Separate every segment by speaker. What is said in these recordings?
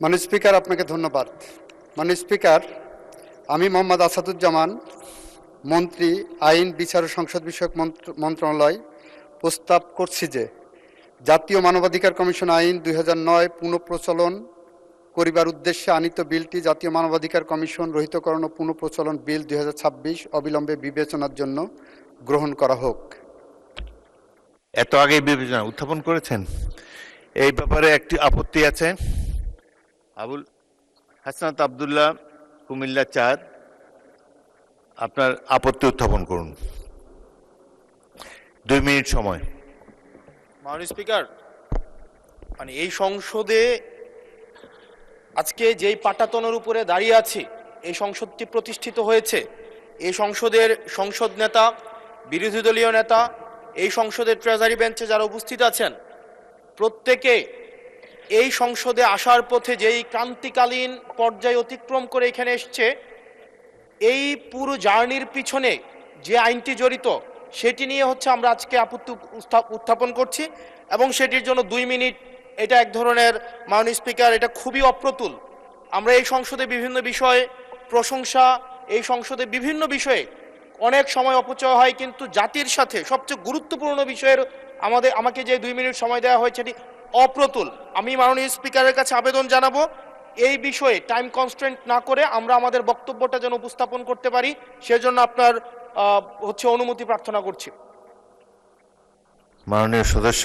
Speaker 1: মাননীয় স্পিকার, আপনাকে ধন্যবাদ। মাননীয় স্পিকার, আমি মোহাম্মদ আসাদুজ্জামান, মন্ত্রী, আইন, বিচার ও সংসদ বিষয়ক মন্ত্রণালয় প্রস্তাব করছি যে জাতীয় মানবাধিকার কমিশন আইন 2009 পুনঃপ্রচলন করিবার উদ্দেশ্যে আনিত বিলটি জাতীয় মানবাধিকার কমিশন রহিতকরণ ও পুনঃপ্রচলন বিল 2026 অবিলম্বে বিবেচনার জন্য গ্রহণ করা হোক।
Speaker 2: এত আগে বিবেচনা উত্থাপন করেছেন, এই ব্যাপারে একটি আপত্তি আছে। আবুল হাসনাত আবদুল্লাহ, কুমিল্লা 4, আপনার আপত্তি উত্থাপন করুন। 2 মিনিট সময়।
Speaker 3: মাননীয় স্পিকার, এই সংসদে আজকে যেই পাটাতনের উপরে দাঁড়িয়ে আছি, এই সংসদটি প্রতিষ্ঠিত হয়েছে। এই সংসদের সংসদ নেতা, বিরোধী দলীয় নেতা, এই সংসদের ট্রেজারি বেঞ্চে যারা উপস্থিত আছেন, প্রত্যেকে এই সংসদে আসার পথে যেই ক্রান্তিকালীন পর্যায় অতিক্রম করে এখানে এসছে, এই পুরো জার্নির পিছনে যে আইনটি জড়িত সেটি নিয়ে আমরা আজকে আপত্তি উত্থাপন করছি এবং সেটির জন্য 2 মিনিট। এটা এক ধরনের, মাননীয় স্পিকার, এটা খুবই অপ্রতুল। আমরা এই সংসদে বিভিন্ন বিষয়ে প্রশংসা, এই সংসদে বিভিন্ন বিষয়ে অনেক সময় অপচয় হয়, কিন্তু জাতির সাথে সবচেয়ে গুরুত্বপূর্ণ বিষয়ের আমাকে যে 2 মিনিট সময় দেওয়া হয়েছে এটি অপ্রতুল। আমি মাননীয় স্পিকারের কাছে আবেদন জানাবো, এই বিষয়ে টাইম কনস্ট্রেন্ট না করে আমরা আমাদের বক্তব্যটা যেন উপস্থাপন করতে পারি, সেজন্য আপনার অনুমতি প্রার্থনা করছি।
Speaker 2: মাননীয় সদস্য,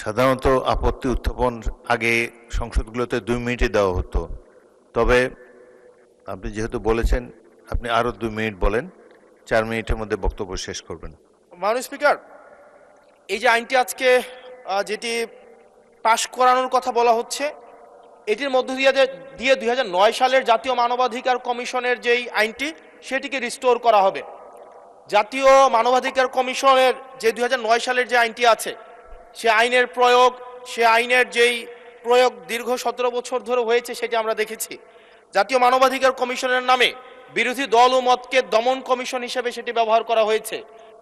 Speaker 2: সাধারণত আপত্তি উত্থাপন আগে সংসদগুলোতে 2 মিনিটে দেওয়া হতো, তবে আপনি যেহেতু বলেছেন আপনি আরো 2 মিনিট বলেন, 4 মিনিটের মধ্যে বক্তব্য শেষ করবেন।
Speaker 3: মাননীয় স্পিকার, এই যে আইনটি আজকে যেটি পাশ করানোর কথা বলা হচ্ছে, এটির মধ্য দিয়ে 2009 সালের জাতীয় মানবাধিকার কমিশনের যেই আইনটি সেটিকে রিস্টোর করা হবে। জাতীয় মানবাধিকার কমিশনের যে 2009 সালের যে আইনটি আছে, সে আইনের প্রয়োগ দীর্ঘ 17 বছর ধরে হয়েছে, সেটি আমরা দেখেছি। জাতীয় মানবাধিকার কমিশনের নামে বিরোধী দল ও মতকে দমন কমিশন হিসেবে সেটি ব্যবহার করা হয়েছে।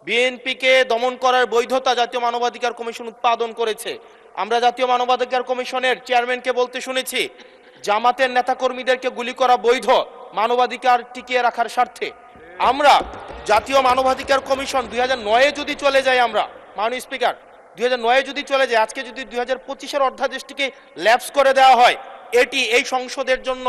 Speaker 3: বিএনপিকে দমন করার বৈধতা জাতীয় মানবাধিকার কমিশন উৎপাদন করেছে। আমরা জাতীয় মানবাধিকার কমিশনের চেয়ারম্যানকে বলতে শুনেছি, জামাতের নেতাকর্মীদেরকে গুলি করা বৈধ মানবাধিকার টিকিয়ে রাখার স্বার্থে। আমরা জাতীয় মানবাধিকার কমিশন 2009-এ যদি চলে যাই, আমরা মাননীয় স্পিকার 2009-এ যদি চলে যায়, আজকে যদি 2025-এর অধ্যাদেশটিকে ল্যাপস করে দেওয়া হয়, এটি এই সংসদের জন্য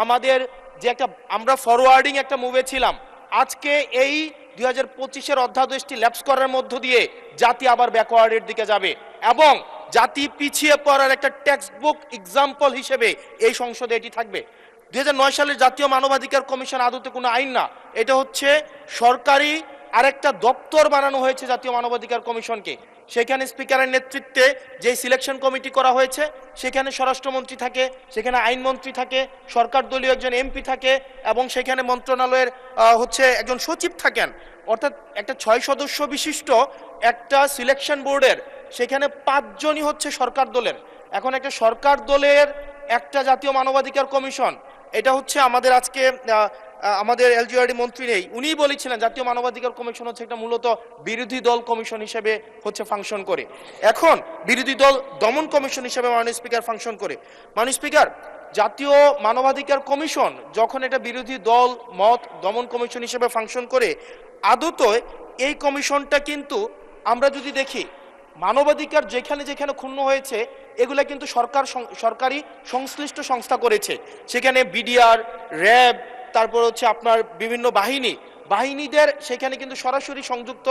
Speaker 3: আমাদের যে আমরা ফরওয়ার্ডিং একটা মুভে ছিলাম, আজকে এই 2025-এর অধ্যাদেশটি ল্যাপস করার মধ্য দিয়ে জাতি আবার ব্যাকওয়ার্ডের দিকে যাবে এবং জাতি পিছিয়ে পড়ার একটা টেক্সট বুক এক্সাম্পল হিসেবে এই সংসদে এটি থাকবে। 2009 সালের জাতীয় মানবাধিকার কমিশন আদতে কোনো আইন না, এটা সরকারি আরেকটা দপ্তর বানানো হয়েছে জাতীয় মানবাধিকার কমিশনকে। সেখানে স্পিকারের নেতৃত্বে যে সিলেকশন কমিটি করা হয়েছে, সেখানে স্বরাষ্ট্রমন্ত্রী থাকে, সেখানে আইনমন্ত্রী থাকে, সরকার দলীয় একজন এমপি থাকে এবং সেখানে মন্ত্রণালয়ের একজন সচিব থাকেন। অর্থাৎ একটা 6 সদস্য বিশিষ্ট একটা সিলেকশন বোর্ডের সেখানে 5 জনই সরকার দলের। এখন একটা সরকার দলের একটা জাতীয় মানবাধিকার কমিশন, এটা আমাদের আজকে আমাদের এলজিআরডি মন্ত্রী নেই, উনিই বলেছিলেন জাতীয় মানবাধিকার কমিশন একটা মূলত বিরোধী দল কমিশন হিসেবে ফাংশন করে। এখন বিরোধী দল দমন কমিশন হিসেবে মাননীয় স্পিকার ফাংশন করে। মাননীয় স্পিকার, জাতীয় মানবাধিকার কমিশন যখন এটা বিরোধী দল মত দমন কমিশন হিসেবে ফাংশন করে, আদতে এই কমিশনটা কিন্তু আমরা যদি দেখি, মানবাধিকার যেখানে যেখানে ক্ষুণ্ণ হয়েছে এগুলা কিন্তু সরকারি সংশ্লিষ্ট সংস্থা করেছে। সেখানে বিডিআর, র্যাব, তারপর আপনার বিভিন্ন বাহিনীদের সেখানে কিন্তু সরাসরি সংযুক্ত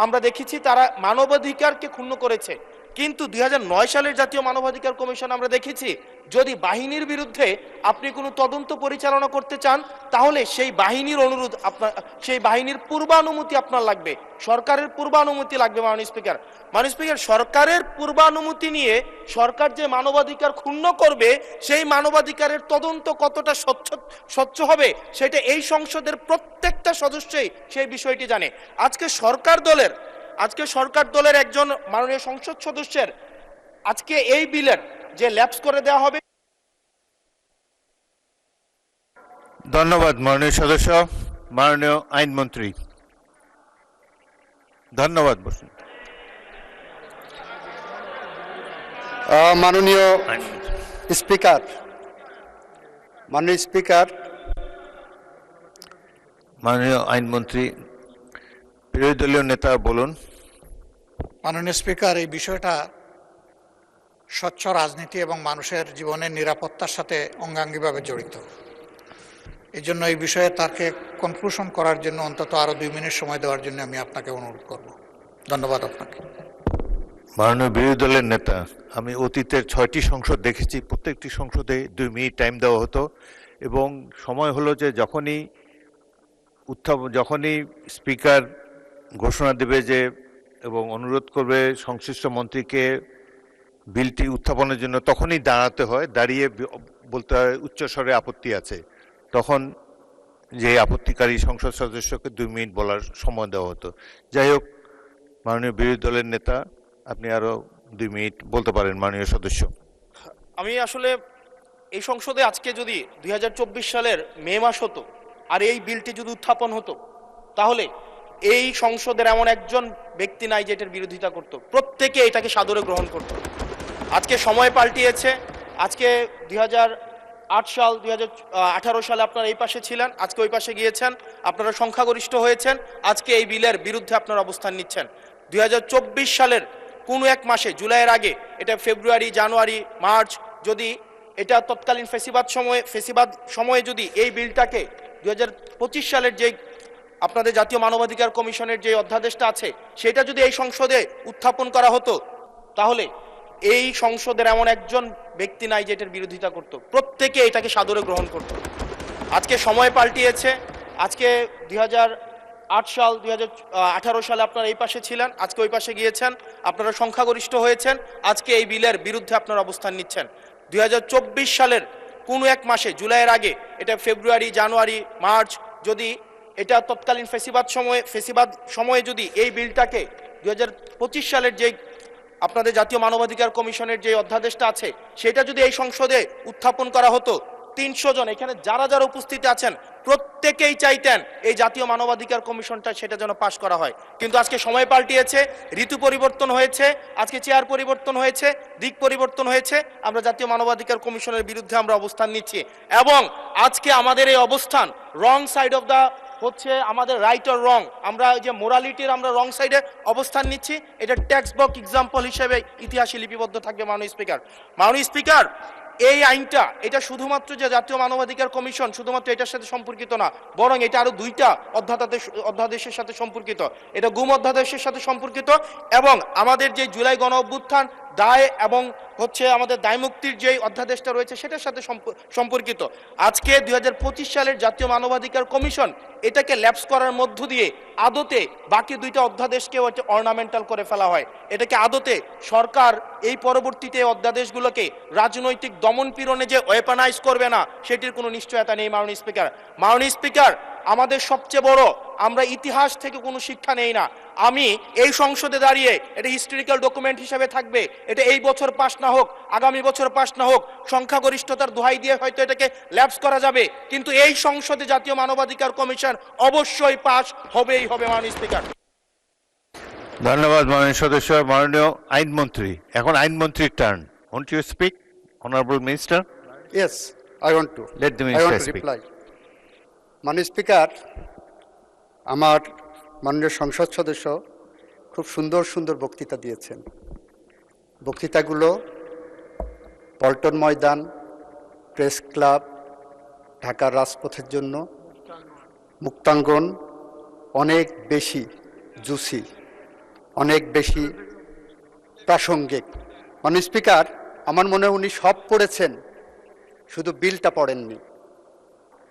Speaker 3: আমরা দেখেছি, তারা মানবাধিকারকে ক্ষুণ্ণ করেছে। কিন্তু 2009 সালের জাতীয় মানবাধিকার কমিশন আমরা দেখেছি, যদি বাহিনীর বিরুদ্ধে আপনি কোনো তদন্ত পরিচালনা করতে চান, তাহলে সেই বাহিনীর সেই বাহিনীর পূর্বানুমতি আপনার লাগবে, সরকারের পূর্বানুমতি লাগবে। মাননীয় স্পিকার, সরকারের পূর্বানুমতি নিয়ে সরকার যে মানবাধিকার ক্ষুণ্ণ করবে, সেই মানবাধিকারের তদন্ত কতটা স্বচ্ছ হবে সেটা এই সংসদের প্রত্যেকটা সদস্যই সেই বিষয়টি জানে। আজকে সরকার দলের একজন মাননীয় সংসদ সদস্যের আজকে এই বিলের যে ল্যাপস করে দেওয়া হবে।
Speaker 2: ধন্যবাদ মাননীয় সদস্য। মাননীয় আইনমন্ত্রী, ধন্যবাদ। বসুন।
Speaker 1: মাননীয়
Speaker 2: আইনমন্ত্রী।
Speaker 1: স্পিকার, মাননীয় স্পিকার,
Speaker 2: মাননীয় আইনমন্ত্রী, বিরোধী দলীয় নেতা বলুন।
Speaker 4: মাননীয় স্পিকার, এই বিষয়টা স্বচ্ছ রাজনীতি এবং মানুষের জীবনের নিরাপত্তার সাথে অঙ্গাঙ্গিভাবে জড়িত। এই জন্য এই বিষয়ে তাকে কনক্লুশন করার জন্য অন্তত আরও 2 মিনিট সময় দেওয়ার জন্য আমি আপনাকে অনুরোধ করব। ধন্যবাদ আপনাকে।
Speaker 2: মাননীয় বিরোধী দলের নেতা, আমি অতীতের 6টি সংসদ দেখেছি, প্রত্যেকটি সংসদে 2 মিনিট টাইম দেওয়া হতো এবং সময় হলো যে যখনই স্পিকার ঘোষণা দেবে যে এবং অনুরোধ করবে সংশ্লিষ্ট মন্ত্রীকে বিলটি উত্থাপনের জন্য, তখনই দাঁড়াতে হয়, দাঁড়িয়ে বলতে হয় উচ্চস্বরে আপত্তি আছে। তখন যে আপত্তিকারী সংসদ সদস্যকে 2 মিনিট বলার সময় দেওয়া হতো। যাই হোক, মাননীয় বিরোধী দলের নেতা, আপনি আরো 2 মিনিট বলতে পারেন। মাননীয় সদস্য,
Speaker 3: আমি আসলে এই সংসদে আজকে যদি 2024 সালের মে মাস হতো আর এই বিলটি যদি উত্থাপন হতো, তাহলে এই সংসদের এমন একজন ব্যক্তি নাই যে এটার বিরোধিতা করত। প্রত্যেকে এটাকে সাদরে গ্রহণ করত। আজকে সময় পাল্টিয়েছে। আজকে 2008 সাল, 2018 সালে আপনারা এই পাশে ছিলেন, আজকে ওই পাশে গিয়েছেন, আপনারা সংখ্যাগরিষ্ঠ হয়েছেন, আজকে এই বিলের বিরুদ্ধে আপনারা অবস্থান নিচ্ছেন। 2024 সালের কোনো এক মাসে, জুলাইয়ের আগে, এটা ফেব্রুয়ারি, জানুয়ারি, মার্চ, যদি এটা তৎকালীন ফেসিবাদ সময়ে যদি এই বিলটাকে 2025 সালের যে আপনাদের জাতীয় মানবাধিকার কমিশনের যে অধ্যাদেশটা আছে সেটা যদি এই সংসদে উত্থাপন করা হতো, তাহলে এই সংসদের এমন একজন ব্যক্তি নাই যে এটার বিরোধিতা করত। প্রত্যেকে এটাকে সাদরে গ্রহণ করত। আজকে সময় পাল্টিয়েছে। আজকে 2008 সাল, 2018 সালে আপনারা এই পাশে ছিলেন, আজকে ওই পাশে গিয়েছেন, আপনারা সংখ্যাগরিষ্ঠ হয়েছেন, আজকে এই বিলের বিরুদ্ধে আপনারা অবস্থান নিচ্ছেন। 2024 সালের কোনো এক মাসে, জুলাইয়ের আগে, এটা ফেব্রুয়ারি, জানুয়ারি, মার্চ, যদি এটা তৎকালীন ফেসিবাদ সময়ে যদি এই বিলটাকে 2025 সালের যে আপনাদের জাতীয় মানবাধিকার কমিশনের যে অধ্যাদেশটা আছে সেটা যদি এই সংসদে উত্থাপন করা হতো, 300 জন এখানে যারা যারা উপস্থিত আছেন প্রত্যেকেই চাইতেন এই জাতীয় মানবাধিকার কমিশনটা সেটা যেন পাশ করা হয়। কিন্তু আজকে সময় পাল্টিয়েছে, ঋতু পরিবর্তন হয়েছে, আজকে চেয়ার পরিবর্তন হয়েছে, দিক পরিবর্তন হয়েছে, আমরা জাতীয় মানবাধিকার কমিশনের বিরুদ্ধে আমরা অবস্থান নিচ্ছি। এবং আজকে আমাদের এই অবস্থান রং সাইড অফ দ্য হচ্ছে আমাদের রাইট অর রং, আমরা যে মোরালিটির আমরা রং সাইডে অবস্থান নিচ্ছি, এটা টেক্সট বুক এক্সাম্পল হিসেবে ইতিহাসে লিপিবদ্ধ থাকবে। মাননীয় স্পিকার, এই আইনটা এটা শুধুমাত্র যে জাতীয় মানবাধিকার কমিশন শুধুমাত্র এটার সাথে সম্পর্কিত না, বরং এটা আরো 2টা অধ্যাদেশের সাথে সম্পর্কিত। এটা গুম অধ্যাদেশের সাথে সম্পর্কিত এবং আমাদের যে জুলাই গণ অভ্যুত্থান দায় এবং হচ্ছে আমাদের দায় মুক্তির যে অধ্যাদেশটা রয়েছে সেটার সাথে সম্পর্কিত। আজকে 2025 সালের জাতীয় মানবাধিকার কমিশন এটাকে ল্যাপস করার মধ্য দিয়ে আদতে বাকি 2টা অধ্যাদেশকে অর্নামেন্টাল করে ফেলা হয়। এটাকে আদতে সরকার এই পরবর্তীতে অধ্যাদেশগুলোকে রাজনৈতিক দমন পীড়নে যে ওয়েপনাইজ করবে না সেটির কোনো নিশ্চয়তা নেই। মাননীয় স্পিকার, আমাদের সবচেয়ে বড়, আমরা ইতিহাস থেকে কোনো শিক্ষা নেই না। আমি এই সংসদে দাঁড়িয়ে, এটা হিস্টোরিক্যাল ডকুমেন্ট হিসেবে থাকবে, এটা এই বছর পাস না হোক, আগামী বছর পাস না হোক, সংখ্যাগরিষ্ঠতার দোহাই দিয়ে হয়তো এটাকে ল্যাপস করা যাবে, কিন্তু এই সংসদে জাতীয় মানবাধিকার কমিশন অবশ্যই পাস হবেই হবে। মাননীয় স্পিকার,
Speaker 2: ধন্যবাদ মাননীয় সদস্য। মাননীয় আইনমন্ত্রী, এখন আইনমন্ত্রীর turn. Want you speak, honourable minister?
Speaker 1: Yes, I want to.
Speaker 2: Let the
Speaker 1: I
Speaker 2: minister
Speaker 1: want to
Speaker 2: speak.
Speaker 1: reply. মাননীয় স্পিকার, আমার মাননীয় সংসদ সদস্য খুব সুন্দর সুন্দর বক্তৃতা দিয়েছেন। বক্তৃতাগুলো পল্টন ময়দান, প্রেস ক্লাব, ঢাকার রাজপথের জন্য, মুক্তাঙ্গন অনেক বেশি জুসি, অনেক বেশি প্রাসঙ্গিক। মাননীয় স্পিকার, আমার মনে হয় উনি সব পড়েছেন, শুধু বিলটা পড়েননি।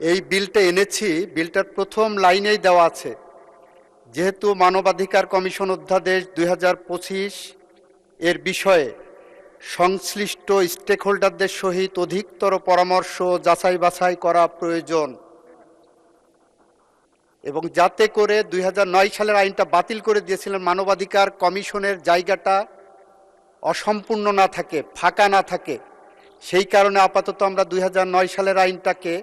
Speaker 1: এই বিলটা এনেছি, বিলটার প্রথম লাইনেই দেওয়া আছে, যেহেতু মানবাধিকার কমিশন অধ্যাদেশ 2025 এর বিষয়ে সংশ্লিষ্ট স্টেক হোল্ডারদের সহিত অধিকতর পরামর্শ যাচাই বাছাই করা প্রয়োজন এবং যাতে করে 2009 সালের আইনটা বাতিল করে দিয়েছিলেন, মানবাধিকার কমিশনের জায়গাটা অসম্পূর্ণ না থাকে, ফাঁকা না থাকে, সেই কারণে আপাতত আমরা 2009 সালের আইনটাকে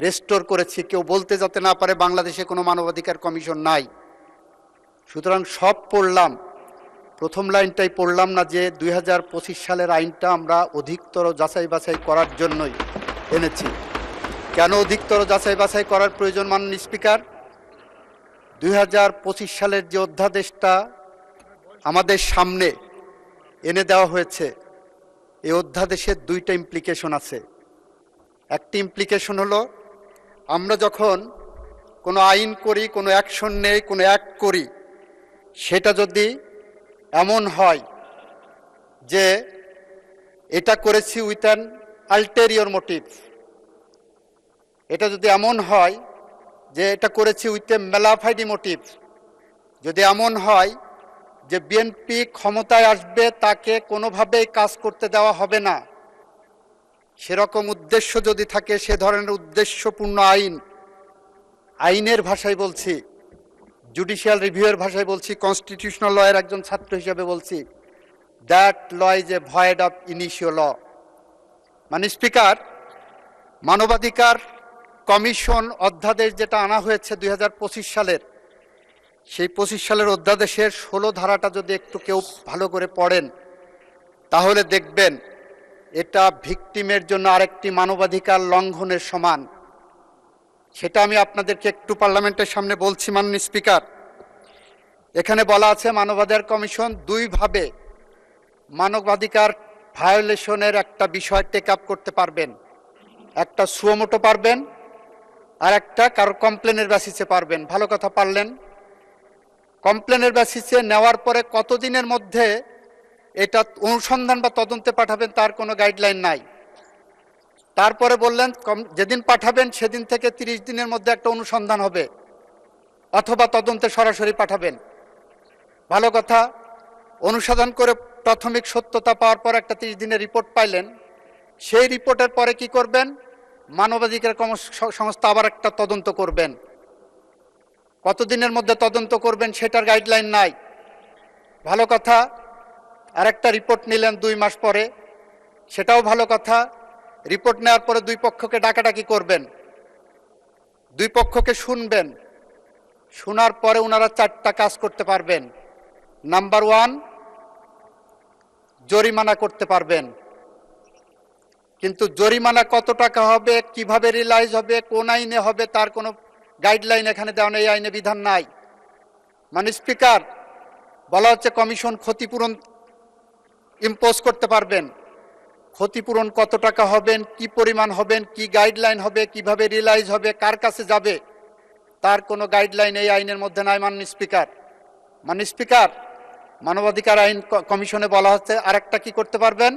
Speaker 1: রেস্টোর করেছি, কেউ বলতে যাতে না পারে বাংলাদেশে কোনো মানবাধিকার কমিশন নাই। সুতরাং সব পড়লাম। প্রথম লাইনটাই পড়লাম না যে 2025 সালের আইনটা আমরা অধিকতর যাচাই বাছাই করার জন্যই এনেছি। কেন অধিকতর যাচাই বাছাই করার প্রয়োজন মাননীয় স্পিকার? 2025 সালের যে অধ্যাদেশটা আমাদের সামনে এনে দেওয়া হয়েছে, এই অধ্যাদেশের দুইটা ইমপ্লিকেশন আছে। একটি ইমপ্লিকেশন হলো, আমরা যখন কোনো আইন করি, কোনো অ্যাকশন নেই, কোনো অ্যাক্ট করি, সেটা যদি এমন হয় যে এটা করেছি উইথ অ্যান আলটেরিয়র মোটিভ, এটা যদি এমন হয় যে এটা করেছি উইথ এ মেলাফাইডি মোটিভ, যদি এমন হয় যে বিএনপি ক্ষমতায় আসবে তাকে কোনোভাবেই কাজ করতে দেওয়া হবে না, সেরকম উদ্দেশ্য যদি থাকে, সে ধরনের উদ্দেশ্যপূর্ণ আইনের ভাষায় বলছি, জুডিশিয়াল রিভিউয়ের ভাষায় বলছি, কনস্টিটিউশনাল লয়ের একজন ছাত্র হিসেবে বলছি, that law is a void of initial law. মানে স্পিকার, মানবাধিকার কমিশন অধ্যাদেশ যেটা আনা হয়েছে 2025 সালের, সেই 25 সালের অধ্যাদেশের 16 ধারাটা যদি একটু কেউ ভালো করে পড়েন, তাহলে দেখবেন এটা ভিকটিমের জন্য আরেকটি মানবাধিকার লঙ্ঘনের সমান। সেটা আমি আপনাদেরকে একটু পার্লামেন্টের সামনে বলছি মাননীয় স্পিকার। এখানে বলা আছে মানবাধিকার কমিশন দুইভাবে মানবাধিকার ভায়োলেশনের একটা বিষয় টেক আপ করতে পারবেন। একটা সুমোটো পারবেন, আর একটা কারো কমপ্লেনের বেসিসে পারবেন। ভালো কথা পারলেন। কমপ্লেনের বেসিসে নেওয়ার পরে কতদিনের মধ্যে এটা অনুসন্ধান বা তদন্তে পাঠাবেন তার কোনো গাইডলাইন নাই। তারপরে বললেন যেদিন পাঠাবেন সেদিন থেকে 30 দিনের মধ্যে একটা অনুসন্ধান হবে, অথবা তদন্তে সরাসরি পাঠাবেন। ভালো কথা, অনুসন্ধান করে প্রাথমিক সত্যতা পাওয়ার পর একটা 30 দিনের রিপোর্ট পাইলেন। সেই রিপোর্টের পরে কি করবেন? মানবাধিকার সংস্থা আবার একটা তদন্ত করবেন। কতদিনের মধ্যে তদন্ত করবেন সেটার গাইডলাইন নাই। ভালো কথা, আরেকটা রিপোর্ট নিলেন 2 মাস পরে, সেটাও ভালো কথা। রিপোর্ট নেওয়ার পরে দুই পক্ষকে ডাকাডাকি করবেন, দুই পক্ষকে শুনবেন। শোনার পরে ওনারা 4টা কাজ করতে পারবেন। নাম্বার 1, জরিমানা করতে পারবেন। কিন্তু জরিমানা কত টাকা হবে, কিভাবে রিলাইজ হবে, কোন আইনে হবে, তার কোনো গাইডলাইন এখানে দেওয়া নেই, আইনে বিধান নাই। মানে স্পিকার, বলা হচ্ছে কমিশন ক্ষতিপূরণ ইম্পোজ করতে পারবেন। ক্ষতিপূরণ কত টাকা হবেন, কি পরিমাণ হবেন, কি গাইডলাইন হবে, কিভাবে রিলাইজ হবে, কার কাছে যাবে, তার কোনো গাইডলাইন এই আইনের মধ্যে নাই মাননীয় স্পিকার। মাননীয় স্পিকার, মানবাধিকার আইন কমিশনে বলা হচ্ছে আরেকটা কি করতে পারবেন,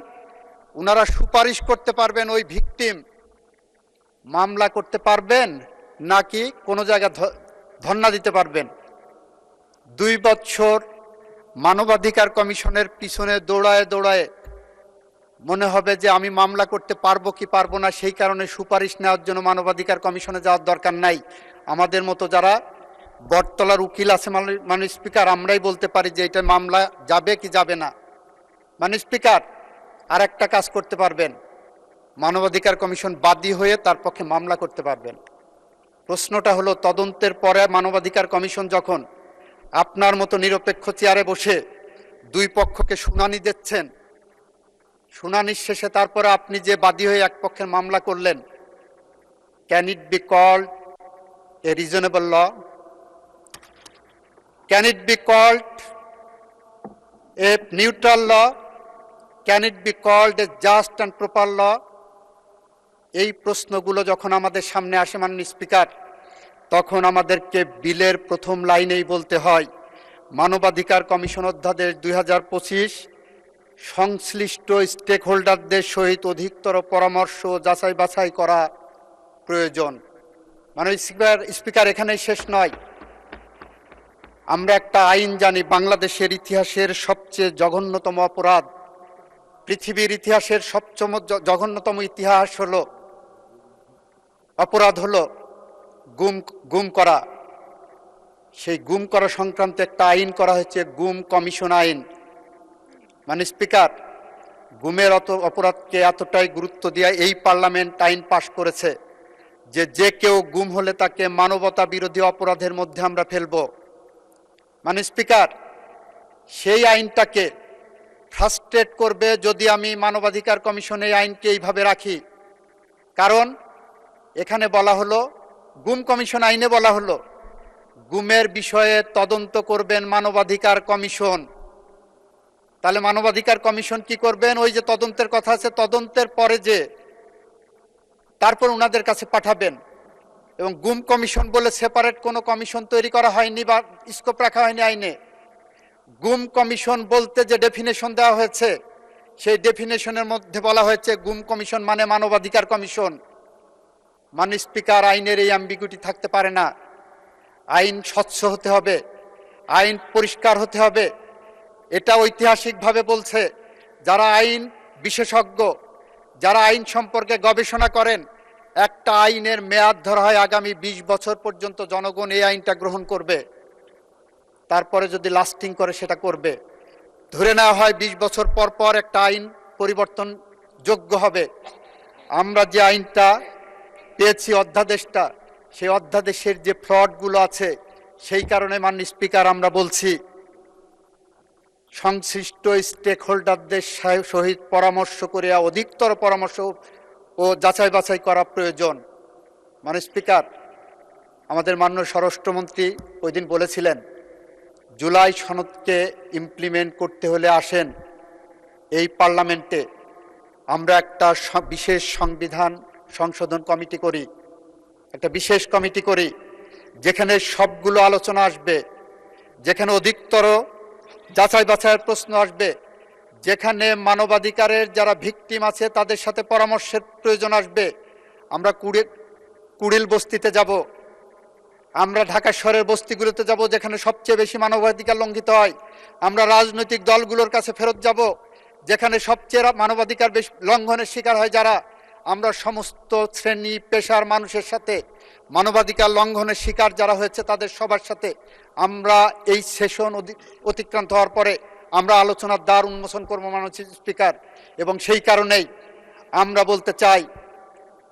Speaker 1: ওনারা সুপারিশ করতে পারবেন ওই ভিকটিম মামলা করতে পারবেন নাকি কোনো জায়গায় ধর্ণা দিতে পারবেন। 2 বছর মানবাধিকার কমিশনের পিছনে দৌড়ায় দৌড়ায় মনে হবে যে আমি মামলা করতে পারবো কি পারবো না, সেই কারণে সুপারিশ নেওয়ার জন্য মানবাধিকার কমিশনে যাওয়ার দরকার নাই। আমাদের মতো যারা বটতলার উকিল আছে মাননীয় স্পিকার, আমরাই বলতে পারি যে এটা মামলা যাবে কি যাবে না। মাননীয় স্পিকার, আর একটা কাজ করতে পারবেন, মানবাধিকার কমিশন বাদী হয়ে তার পক্ষে মামলা করতে পারবেন। প্রশ্নটা হলো, তদন্তের পরে মানবাধিকার কমিশন যখন আপনার মতো নিরপেক্ষ চেয়ারে বসে দুই পক্ষকে শুনানি দিচ্ছেন, শুনানির শেষে তারপরে আপনি যে বাদী হয়ে এক পক্ষের মামলা করলেন, can it be called a reasonable law? Can it be called a neutral law? Can it be called a just and proper law? এই প্রশ্নগুলো যখন আমাদের সামনে আসে মাননীয় স্পিকার, তখন আমাদেরকে বিলের প্রথম লাইনেই বলতে হয়, মানবাধিকার কমিশন অধ্যাদেশ 2025 সংশ্লিষ্ট স্টেক হোল্ডারদের সহিত অধিকতর পরামর্শ যাচাই বাছাই করা প্রয়োজন। মাননীয় স্পিকার, এখানেই শেষ নয়। আমরা একটা আইন জানি, বাংলাদেশের ইতিহাসের সবচেয়ে জঘন্যতম অপরাধ, পৃথিবীর ইতিহাসের সবচেয়ে জঘন্যতম অপরাধ হলো গুম করা। সেই গুম করা সংক্রান্ত একটা আইন করা হয়েছে, গুম কমিশন আইন। মানে স্পিকার, গুমের অপরাধকে এতটাই গুরুত্ব দিয়ে এই পার্লামেন্ট আইন পাশ করেছে যে যে কেউ গুম হলে তাকে মানবতা বিরোধী অপরাধের মধ্যে আমরা ফেলব। মানে স্পিকার, সেই আইনটাকে ফ্রাস্ট্রেট করবে যদি আমি মানবাধিকার কমিশনে এই আইনকে এইভাবে রাখি। কারণ এখানে বলা হলো, গুম কমিশন আইনে বলা হলো গুমের বিষয়ে তদন্ত করবেন মানবাধিকার কমিশন। তাহলে মানবাধিকার কমিশন কি করবেন? ওই যে তদন্তের কথা আছে, তদন্তের পরে যে তারপর ওনাদের কাছে পাঠাবেন। এবং গুম কমিশন বলে সেপারেট কোনো কমিশন তৈরি করা হয়নি বা স্কোপ রাখা হয়নি আইনে। গুম কমিশন বলতে যে ডেফিনেশন দেওয়া হয়েছে, সেই ডেফিনেশনের মধ্যে বলা হয়েছে গুম কমিশন মানে মানবাধিকার কমিশন। মাননীয় স্পিকার, আইনের এই অ্যাম্বিগুইটি থাকতে পারে না। আইন স্বচ্ছ হতে হবে, আইন পরিষ্কার হতে হবে। এটা ঐতিহাসিকভাবে বলছে যারা আইন বিশেষজ্ঞ, যারা আইন সম্পর্কে গবেষণা করেন, একটা আইনের মেয়াদ ধরা হয় আগামী 20 বছর পর্যন্ত জনগণ এই আইনটা গ্রহণ করবে। তারপরে যদি লাস্টিং করে সেটা করবে। ধরে নেওয়া হয় 20 বছর পর পর একটা আইন পরিবর্তন যোগ্য হবে। আমরা যে আইনটা পেয়েছি অধ্যাদেশটা, সেই অধ্যাদেশের যে ফ্লডগুলো আছে, সেই কারণে মাননীয় স্পিকার আমরা বলছি সংশ্লিষ্ট স্টেক হোল্ডারদের সহিত পরামর্শ করে অধিকতর পরামর্শ ও যাচাই বাছাই করা প্রয়োজন। মাননীয় স্পিকার, আমাদের মাননীয় স্বরাষ্ট্রমন্ত্রী ওই দিন বলেছিলেন জুলাই সনদকে ইমপ্লিমেন্ট করতে হলে আসেন এই পার্লামেন্টে আমরা একটা বিশেষ সংবিধান সংশোধন কমিটি করি, একটা বিশেষ কমিটি করি, যেখানে সবগুলো আলোচনা আসবে, যেখানে অধিকতর যাচাই বাছাইয়ের প্রশ্ন আসবে, যেখানে মানবাধিকারের যারা ভিকটিম আছে তাদের সাথে পরামর্শের প্রয়োজন আসবে। আমরা কুড়িল বস্তিতে যাব, আমরা ঢাকা শহরের বস্তিগুলোতে যাব যেখানে সবচেয়ে বেশি মানবাধিকার লঙ্ঘিত হয়। আমরা রাজনৈতিক দলগুলোর কাছে ফেরত যাব যেখানে সবচেয়ে মানবাধিকার লঙ্ঘনের শিকার হয় যারা। আমরা সমস্ত শ্রেণী পেশার মানুষের সাথে মানবাধিকার লঙ্ঘনের শিকার যারা হয়েছে তাদের সবার সাথে আমরা এই সেশন অতিক্রান্ত হওয়ার পরে আমরা আলোচনার দ্বার উন্মোচন করব মাননীয় স্পিকার। এবং সেই কারণেই আমরা বলতে চাই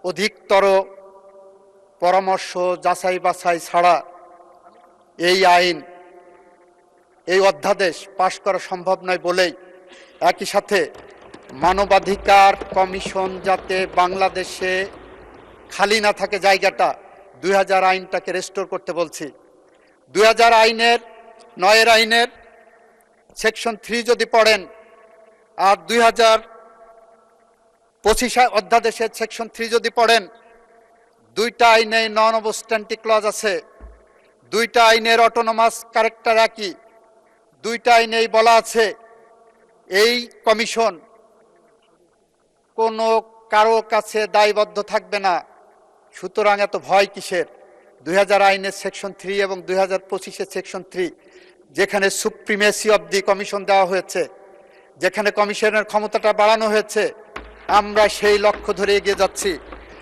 Speaker 1: অধিকতর পরামর্শ যাচাই বাছাই ছাড়া এই আইন, এই অধ্যাদেশ পাশ করা সম্ভব নয় বলেই একই সাথে মানবাধিকার কমিশন যাতে বাংলাদেশে খালি না থাকে জায়গাটা, 2000 আইনটাকে রেস্টোর করতে বলছি। 2000 আইনের 9 আইনের সেকশন 3 যদি পড়েন আর 2025 অধ্যাদেশের সেকশন 3 যদি পড়েন, দুইটা আইনে নন অবস্ট্যান্টিক ক্লজ আছে, দুইটা আইনের অটোনমাস ক্যারেক্টার একই, দুইটা আইনেই বলা আছে এই কমিশন কোনো কারো কাছে দায়বদ্ধ থাকবে না। সুতরাং এত ভয় কিসের? 2000 আইনের সেকশন 3 এবং 2025 সেকশন 3 যেখানে সুপ্রিমেসি অব দি কমিশন দেওয়া হয়েছে, যেখানে কমিশনের ক্ষমতাটা বাড়ানো হয়েছে, আমরা সেই লক্ষ্য ধরে এগিয়ে যাচ্ছি।